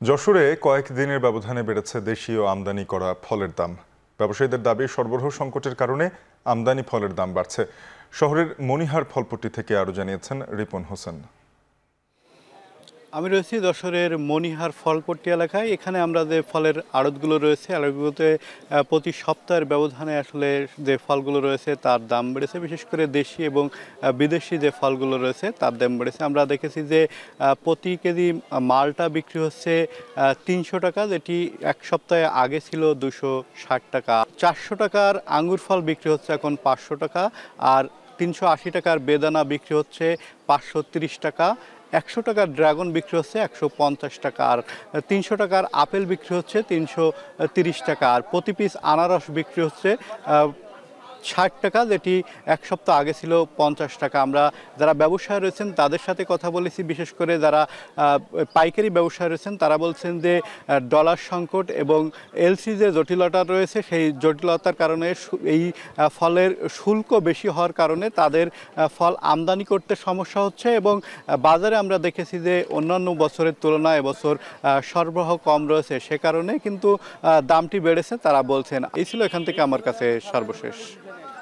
যশোরে কয়েক দিনের ব্যবধানে বেড়েছে দেশীয় আমদানি করা ফলের দাম। ব্যবসায়ীদের দাবি, সরবরাহ সংকটের কারণে আমদানি ফলের দাম বাড়ছে। শহরের মনিহার ফলপট্টি থেকে আরও জানিয়েছেন রিপন হোসেন। আমি রয়েছি যশোরের মনিহার ফলপট্টি এলাকায়। এখানে আমরা যে ফলের আড়তগুলো রয়েছে, আড়তগুলোতে প্রতি সপ্তাহের ব্যবধানে আসলে যে ফলগুলো রয়েছে তার দাম বেড়েছে। বিশেষ করে দেশি এবং বিদেশি যে ফলগুলো রয়েছে তার দাম বেড়েছে। আমরা দেখেছি যে প্রতি কেজি মালটা বিক্রি হচ্ছে ৩০০ টাকা, যেটি এক সপ্তাহে আগে ছিল ২৬০ টাকা। ৪০০ টাকার আঙ্গুর ফল বিক্রি হচ্ছে এখন ৫০০ টাকা, আর ৩৮০ টাকার বেদানা বিক্রি হচ্ছে ৫৩০ টাকা। ১০০ টাকার ড্রাগন বিক্রি হচ্ছে ১৫০ টাকা, আর ৩০০ টাকার আপেল বিক্রি হচ্ছে ৩৩০ টাকা, আর প্রতি পিস আনারস বিক্রি হচ্ছে ৬০ টাকা, যেটি এক সপ্তাহ আগে ছিল ৫০ টাকা। আমরা যারা ব্যবসায়ী রয়েছেন তাদের সাথে কথা বলেছি, বিশেষ করে যারা পাইকারি ব্যবসায়ী রয়েছেন তারা বলছেন যে ডলার সংকট এবং এলসি যে জটিলতা রয়েছে সেই জটিলতার কারণে এই ফলের শুল্ক বেশি হওয়ার কারণে তাদের ফল আমদানি করতে সমস্যা হচ্ছে, এবং বাজারে আমরা দেখেছি যে অন্যান্য বছরের তুলনায় এবছর সরবরাহ কম রয়েছে, সে কারণে কিন্তু দামটি বেড়েছে তারা বলছেন। এই ছিল এখান থেকে আমার কাছে সর্বশেষ।